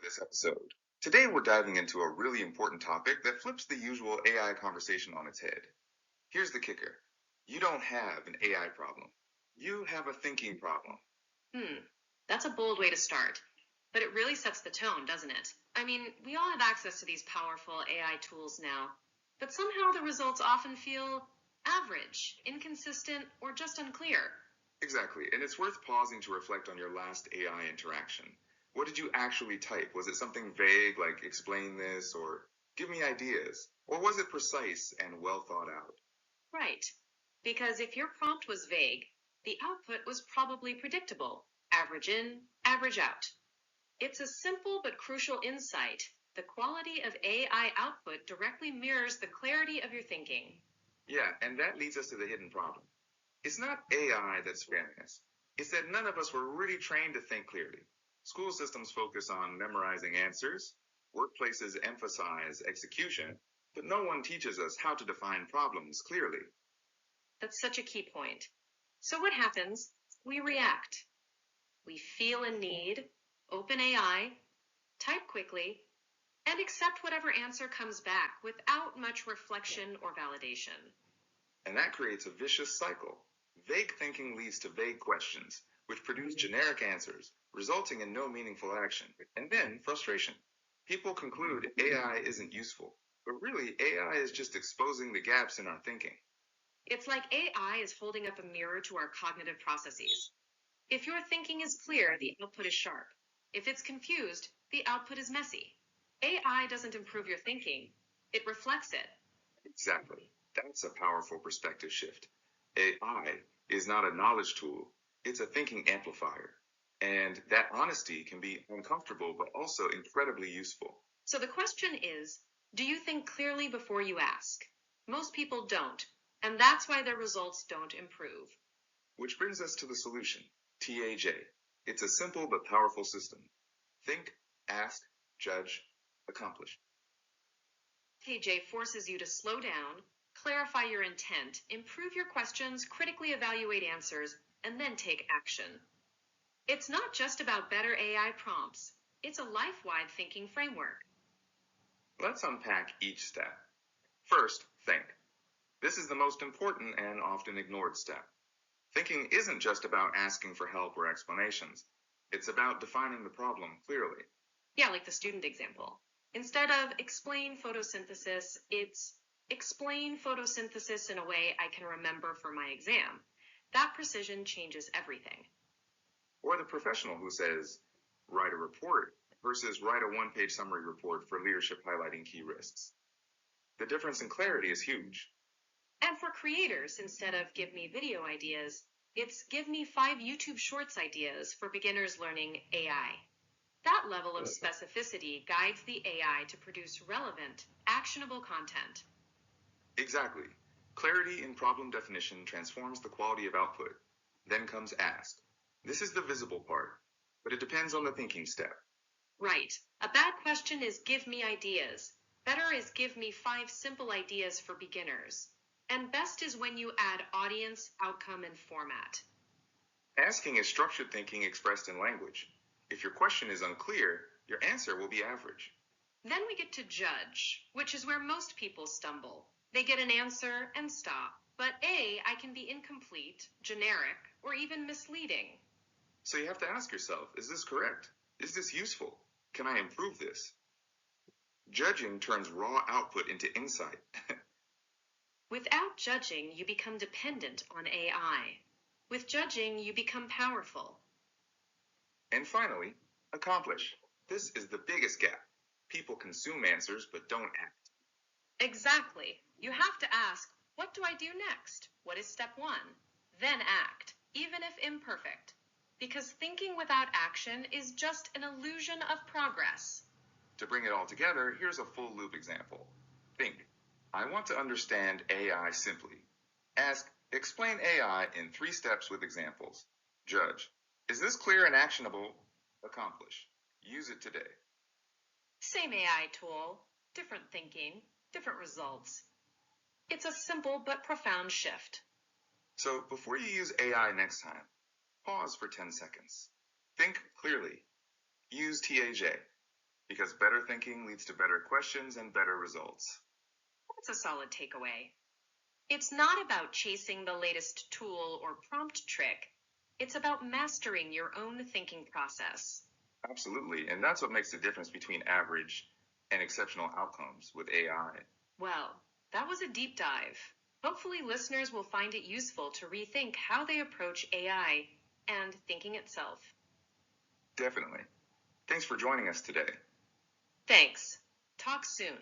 this episode. Today we're diving into a really important topic that flips the usual AI conversation on its head. Here's the kicker. You don't have an AI problem. You have a thinking problem. That's a bold way to start. But it really sets the tone, doesn't it? I mean, we all have access to these powerful AI tools now, but somehow the results often feel average, inconsistent, or just unclear. Exactly, and it's worth pausing to reflect on your last AI interaction. What did you actually type? Was it something vague like explain this or give me ideas? Or was it precise and well thought out? Right. Because if your prompt was vague, the output was probably predictable. Average in, average out. It's a simple but crucial insight. The quality of AI output directly mirrors the clarity of your thinking. Yeah, and that leads us to the hidden problem. It's not AI that's failing us. It's that none of us were really trained to think clearly. School systems focus on memorizing answers, workplaces emphasize execution, but no one teaches us how to define problems clearly. That's such a key point. So what happens? We react. We feel a need, open AI, type quickly, and accept whatever answer comes back without much reflection or validation. And that creates a vicious cycle. Vague thinking leads to vague questions, which produce generic answers, resulting in no meaningful action, and then frustration. People conclude AI isn't useful, but really AI is just exposing the gaps in our thinking. It's like AI is holding up a mirror to our cognitive processes. If your thinking is clear, the output is sharp. If it's confused, the output is messy. AI doesn't improve your thinking, it reflects it. Exactly. That's a powerful perspective shift. AI is not a knowledge tool, it's a thinking amplifier. And that honesty can be uncomfortable, but also incredibly useful. So the question is, do you think clearly before you ask? Most people don't, and that's why their results don't improve. Which brings us to the solution, TAJ. It's a simple but powerful system. Think, ask, judge, accomplish. TAJ forces you to slow down, clarify your intent, improve your questions, critically evaluate answers, and then take action. It's not just about better AI prompts. It's a life-wide thinking framework. Let's unpack each step. First, think. This is the most important and often ignored step. Thinking isn't just about asking for help or explanations. It's about defining the problem clearly. Yeah, like the student example. Instead of explain photosynthesis, it's explain photosynthesis in a way I can remember for my exam. That precision changes everything. Or the professional who says, write a report versus write a one-page summary report for leadership highlighting key risks. The difference in clarity is huge. And for creators, instead of give me video ideas, it's give me 5 YouTube Shorts ideas for beginners learning AI. That level of specificity guides the AI to produce relevant, actionable content. Exactly. Clarity in problem definition transforms the quality of output. Then comes ask. This is the visible part, but it depends on the thinking step. Right. A bad question is give me ideas. Better is give me 5 simple ideas for beginners. And best is when you add audience, outcome, and format. Asking is structured thinking expressed in language. If your question is unclear, your answer will be average. Then we get to judge, which is where most people stumble. They get an answer and stop. But I can be incomplete, generic, or even misleading. So you have to ask yourself, is this correct? Is this useful? Can I improve this? Judging turns raw output into insight. Without judging, you become dependent on AI. With judging, you become powerful. And finally, accomplish. This is the biggest gap. People consume answers but don't act. Exactly. You have to ask, what do I do next? What is step 1? Then act, even if imperfect. Because thinking without action is just an illusion of progress. To bring it all together, here's a full loop example. Think. I want to understand AI simply. Ask, explain AI in 3 steps with examples. Judge. Is this clear and actionable? Accomplish. Use it today. Same AI tool, different thinking, different results. It's a simple but profound shift. So before you use AI next time, pause for 10 seconds. Think clearly. Use TAJ. Because better thinking leads to better questions and better results. That's a solid takeaway. It's not about chasing the latest tool or prompt trick. It's about mastering your own thinking process. Absolutely, and that's what makes the difference between average and exceptional outcomes with AI. Well, that was a deep dive. Hopefully, listeners will find it useful to rethink how they approach AI and thinking itself. Definitely. Thanks for joining us today. Thanks. Talk soon.